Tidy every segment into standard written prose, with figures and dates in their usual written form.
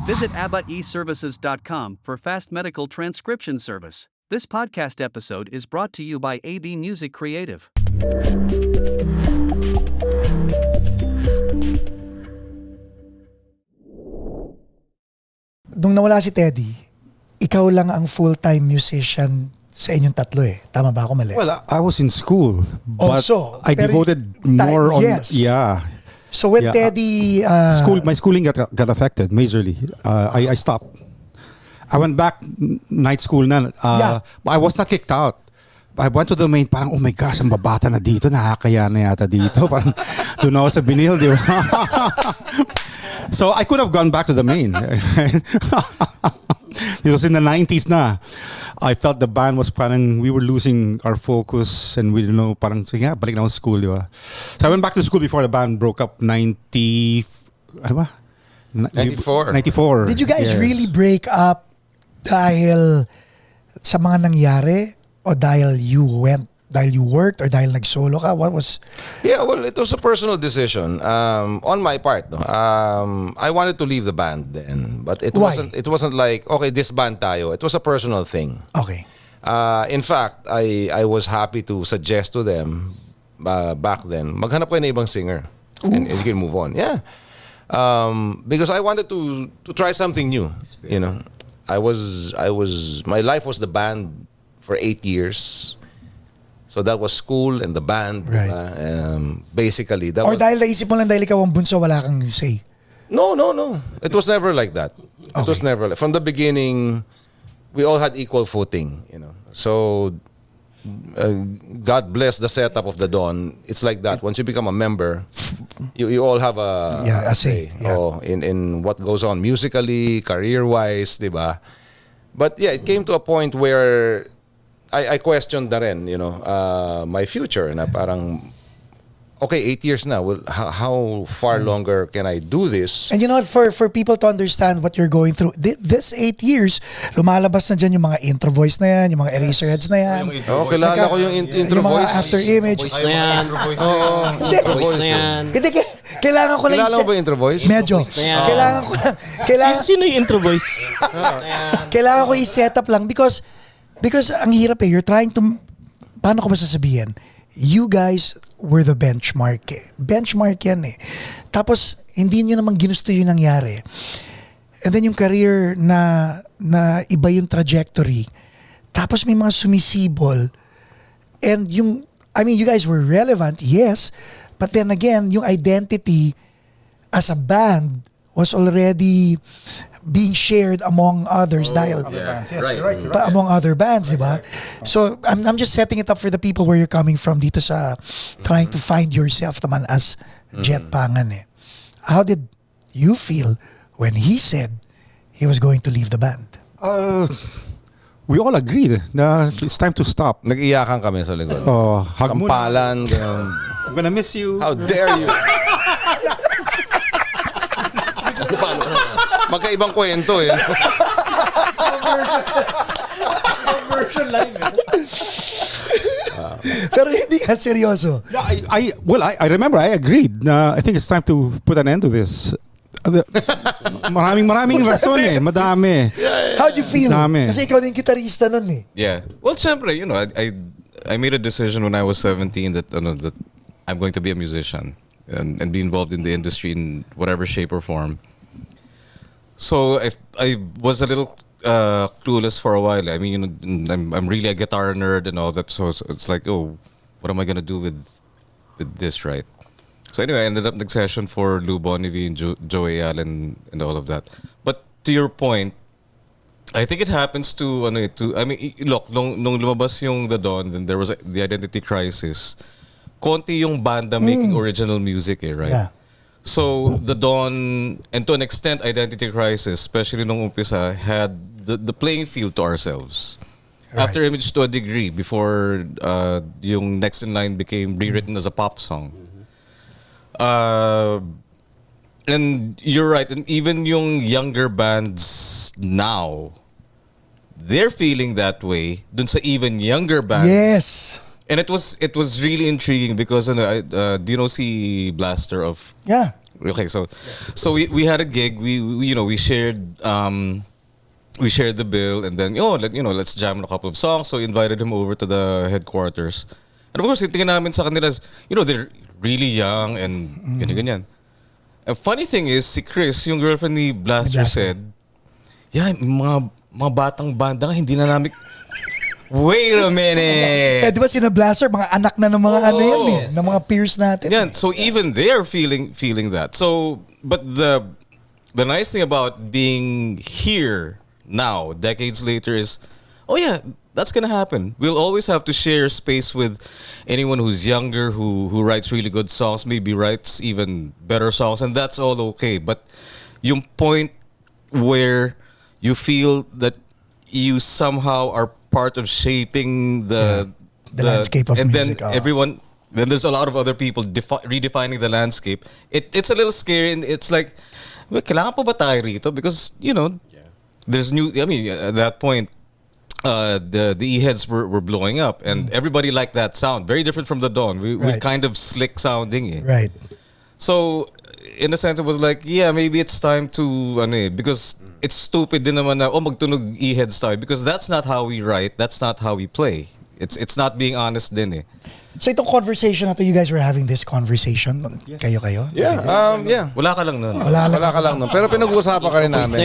Visit abaeservices.com for fast medical transcription service. This podcast episode is brought to you by AB Music Creative. Nung nawala si Teddy, ikaw lang ang full-time musician sa inyong tatlo eh. Tama ba ako mali? Well, I was in school, but Also, I pero devoted more on yes. yeah. So when Yeah. Teddy... My schooling got affected majorly. I stopped. I went back night school na. Yeah. But I was not kicked out. I went to the main, parang, oh my gosh, ang babata na dito, nakakaya na yata dito. Parang, doon ako sa binil, di ba? So I could have gone back to the main. It was in the 90s na. I felt the band was parang, we were losing our focus and we didn't know, parang, sige nga, balik na ako sa school, di ba? So I went back to school before the band broke up, 90, ano ba? 94. 94. Did you guys yes. really break up dahil sa mga nangyari? O dahil you worked, or dahil nag-solo ka? What was... Yeah, well, it was a personal decision on my part. No? I wanted to leave the band then, but Why? It wasn't like, okay, this band tayo. It was a personal thing. Okay. In fact, I was happy to suggest to them back then, maghanap kayo ng ibang singer and you can move on. Yeah. Because I wanted to try something new. You know, my life was the band for 8 years. So that was school and the band. Right. Basically, that Or was... dahil naisip mo lang dahil ikaw ang bunso, wala kang say? No. It was never like that. It was never like... From the beginning, we all had equal footing, you know. So, God bless the setup of the Dawn. It's like that. Once you become a member, you all have a say. Yeah. In what goes on musically, career-wise, di ba? But yeah, it came to a point where I questioned na rin, you know, my future na parang, okay, 8 years na. Well, how far longer can I do this? And you know what, for people to understand what you're going through, this 8 years, lumalabas na dyan yung mga intro voice na yan, yung mga eraserheads na yan. Oh, kilala ko yung intro yung mga voice. after image. Voice na yan. Hindi. Voice na yan. Hindi, kailangan ko lang Kilala mo ba yung intro voice? Medyo. Voice na yan. Kailangan ko lang, Sino yung intro voice? kailangan ko i-set up lang because ang hirap eh, you're trying to, paano ko ba sasabihin? You guys were the benchmark eh. Benchmark yan eh. Tapos, hindi nyo naman ginusto yung nangyari. And then yung career na iba yung trajectory. Tapos may mga sumisibol. And you guys were relevant, yes. But then again, yung identity as a band was already being shared among others dahil among other bands, di ba? So I'm just setting it up for the people where you're coming from dito sa trying to find yourself naman as Jet Pangan eh. How did you feel when he said he was going to leave the band? We all agreed na it's time to stop. Nag-iyakan kami sa likod. Oh, hug mo na. Kampalan, ganun. I'm gonna miss you. How dare you? Magkaibang kwento eh. Pero hindi ka seryoso. No, I remember I agreed na I think it's time to put an end to this. Maraming rason eh. Madami. How'd you feel? Dami. Kasi ikaw na yung gitarista nun eh. Yeah. Well, syempre, you know, I made a decision when I was 17 that that I'm going to be a musician and be involved in the industry in whatever shape or form. So I was a little clueless for a while. I mean, you know, I'm really a guitar nerd and all that. So it's like, oh, what am I gonna do with this, right? So anyway, I ended up nag-session for Lou Bonnevie and Joey Allen and all of that. But to your point, I think it happens to I mean, look, nung lumabas yung The Dawn, then there was the identity crisis. Konti yung banda making original music, right? Yeah. So The Dawn, and to an extent, Identity Crisis, especially nung umpisa, had the playing field to ourselves. Right. After Image to a degree, before yung Next in Line became rewritten as a pop song. And you're right, and even yung younger bands now, they're feeling that way dun sa even younger bands. Yes. And it was really intriguing because do you know si Blaster of Yeah. Okay, so we had a gig. We shared the bill, and then let's jam on a couple of songs. So we invited him over to the headquarters, and of course, tingin namin sa kanila, they're really young and ganyan. A funny thing is, si Chris, yung girlfriend ni Blaster, said, yeah, mga batang banda nga, hindi na namin. Wait a minute. Di ba sina Blaster, mga anak na ng mga ng mga peers natin. Yeah, so even they are feeling that. So, but the nice thing about being here now, decades later, is, oh yeah, that's gonna happen. We'll always have to share space with anyone who's younger, who writes really good songs, maybe writes even better songs, and that's all okay. But yung point where you feel that you somehow are part of shaping the landscape of and music. Then then there's a lot of other people redefining the landscape. It's a little scary, and it's like, well, kailangan pa ba tayo rito? Because there's new. I mean, at that point, the E-heads were blowing up, and everybody liked that sound. Very different from the Dawn. We kind of slick sounding. Right. So, in a sense, it was like, yeah, maybe it's time to, because it's stupid din naman na, magtunog E-heads tayo. Because that's not how we write. That's not how we play. It's not being honest din eh. So itong conversation na to, you guys were having this conversation? Kayo? Yeah, yeah. Wala ka lang nun. Wala ka lang nun. Pero pinag-uusapan ka rin namin.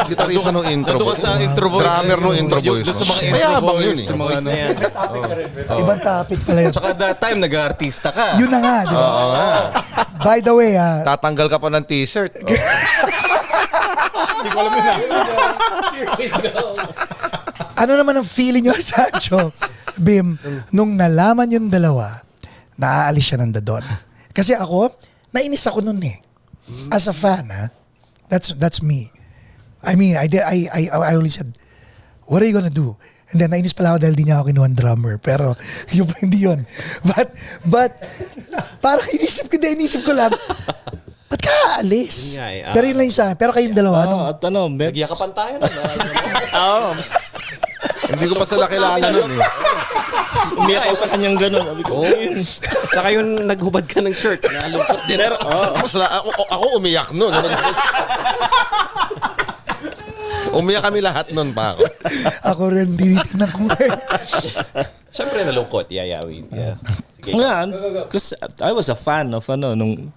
Gitarista nung intro Nandun ka sa intro voice. Drummer nung intro voice. Doon sa mga intro Mayabang yun voice. eh. Sa mga Ibang topic pala yun. Tsaka that time, nag-artista ka. Yun na nga, di ba? By the way, Tatanggal ka pa ng t-shirt. ano naman ang feeling nyo, Sancho, Bim, nung nalaman yung dalawa, naaalis siya ng Dadon? Kasi ako, nainis ako nun eh. As a fan, that's me. I mean, I only said, what are you gonna do? And then, nainis pala ako dahil di niya ako kinuha drummer. Pero, yung hindi yun. But, parang inisip ko lang, ba't ka aalis? Pero yun lang yung sa akin. Pero kayong dalawa, Nagyakapan tayo. Oo. Hindi ko pa sila kilala nun eh. Umiyak ako sa kanyang gano'n. Sabi ko, yun. Tsaka yung naghubad ka ng shirt. Nalungkot din. Ako umiyak nun. Umiyak kami lahat nun, Paco. ako rin, tinitignan ko ngayon. Siyempre nalungkot. Yeah. Sige. Yeah, because I was a fan of nung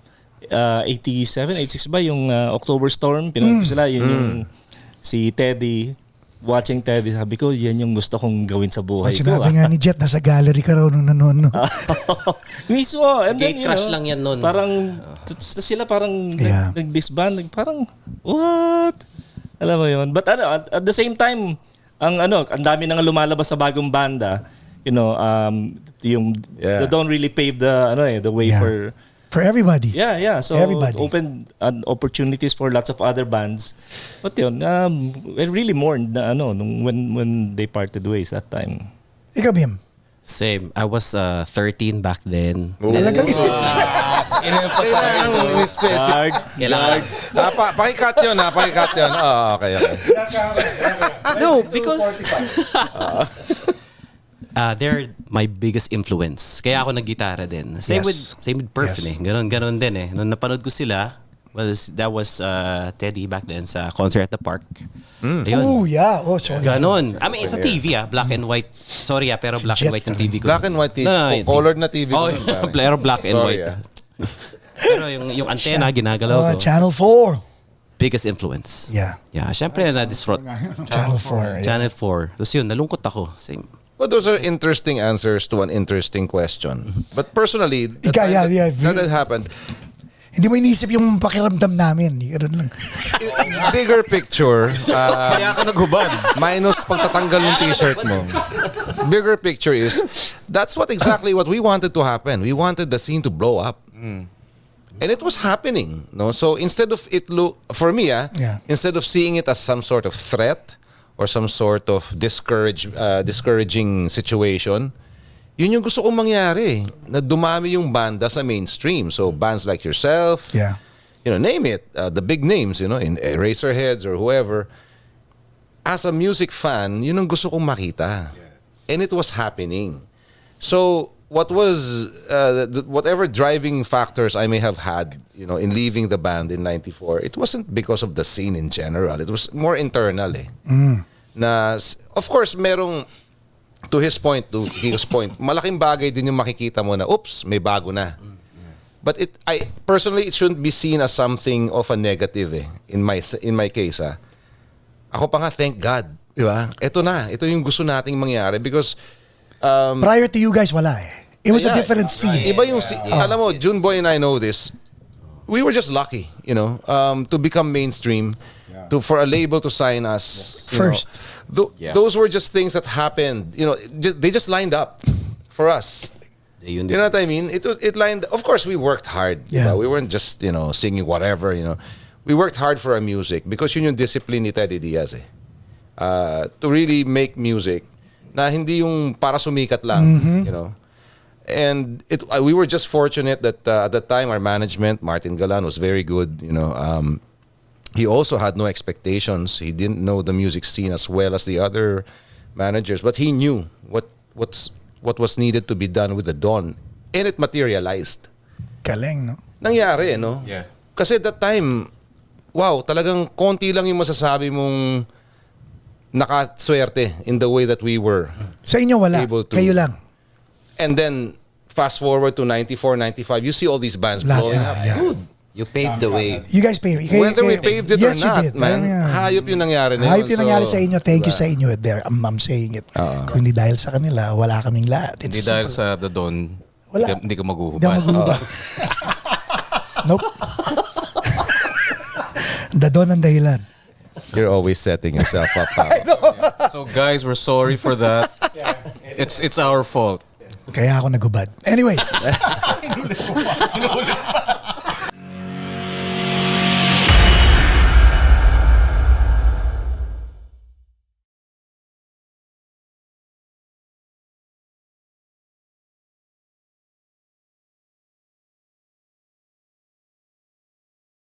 87, 86 ba yung October Storm. Pinanood ko sila. Yung si Teddy. Watching Teddy, sabi ko, yan yung gusto kong gawin sa buhay ko. Sinabi nga ni Jet, nasa gallery ka raw nung nanonood. Mismo. And then, Gate crash lang yan nun. Parang, sila parang nag-disband. Parang, what? Alam mo yun. But at the same time, ang dami nang lumalabas sa bagong banda. They don't really pave the way For everybody. Yeah. So everybody. Open opportunities for lots of other bands. But yun, I really mourned when they parted ways that time. Ikaw, Bim? Same. I was 13 back then. Talagang In-specific. Kailangan. Pakikat yun. Okay. No, because they're my biggest influence. Kaya ako naggitara din. Same with Perf eh. Ganon din eh. Nung napanood ko sila, that was Teddy back then sa concert at the park. Ayun. oh, yeah. Oh, sorry. Ganon. I mean, sa TV black and white. Sorry pero black and white yung TV ko. Black and white TV. No, Colored na TV ko. Oh, pero black and white. Pero yung antena ginagalaw ko. Channel 4. Biggest influence. Yeah. Yeah, syempre na-disrupt. Channel 4. Channel 4. Tapos yun, nalungkot ako. Same. Well, those are interesting answers to an interesting question. But personally, the Ika, time yeah. that happened, Hindi mo inisip yung pakiramdam namin. Ganun lang. bigger picture, Kaya ka naghubad. minus pagtatanggal ng t-shirt mo. Bigger picture is, that's exactly what we wanted to happen. We wanted the scene to blow up. And it was happening. No? So instead of for me, instead of seeing it as some sort of threat or some sort of discouraging situation, yun yung gusto kong mangyari. Na dumami yung banda sa mainstream. So bands like yourself, name it, the big names, in Eraserheads or whoever. As a music fan, yun ang gusto kong makita. And it was happening. So what was whatever driving factors I may have had, in leaving the band in '94, it wasn't because of the scene in general. It was more internal. Of course, merong to his point, malaking bagay din yung makikita mo na, oops, may bago na. But personally, it shouldn't be seen as something of a negative in my case. Ako pa nga, thank God. Diba? Ito yung gusto nating mangyari because prior to you guys, wala eh. It was a different scene. Iba yung alam mo, Juneboy and I know this. We were just lucky, to become mainstream, for a label to sign us first. Those were just things that happened. They just lined up for us. You know what I mean? It lined. Of course, we worked hard. Yeah. We weren't just singing whatever. We worked hard for our music because yun yung discipline ni Teddy Diaz to really make music na hindi yung para sumikat lang. And we were just fortunate that at that time our management, Martin Galan, was very good. He also had no expectations. He didn't know the music scene as well as the other managers, but he knew what was needed to be done with the Dawn, and it materialized. Galing, no? Nangyari, no? Yeah. Kasi at that time, wow, talagang konti lang yung masasabi mong nakaswerte in the way that we were. Sa inyo wala, able to. kayo lang. And then, fast forward to 94, 95, you see all these bands blowing up. Yeah. Dude, You paved the way. You guys paved. whether we paved it or Yes, you not, did. man, hayop yung nangyari na yun. Hayop yung nangyari So, sa inyo. Thank you diba? sa inyo. There, I'm saying it. Kung hindi dahil sa kanila, wala kaming lahat. Hindi dahil sa The Don, Wala. hindi ka Hindi maghuhubad. ako magulubad. Nope. Dadon ang dahilan. You're always setting yourself up. So guys, we're sorry for that. It's our fault. Kaya ako nagubad. Anyway.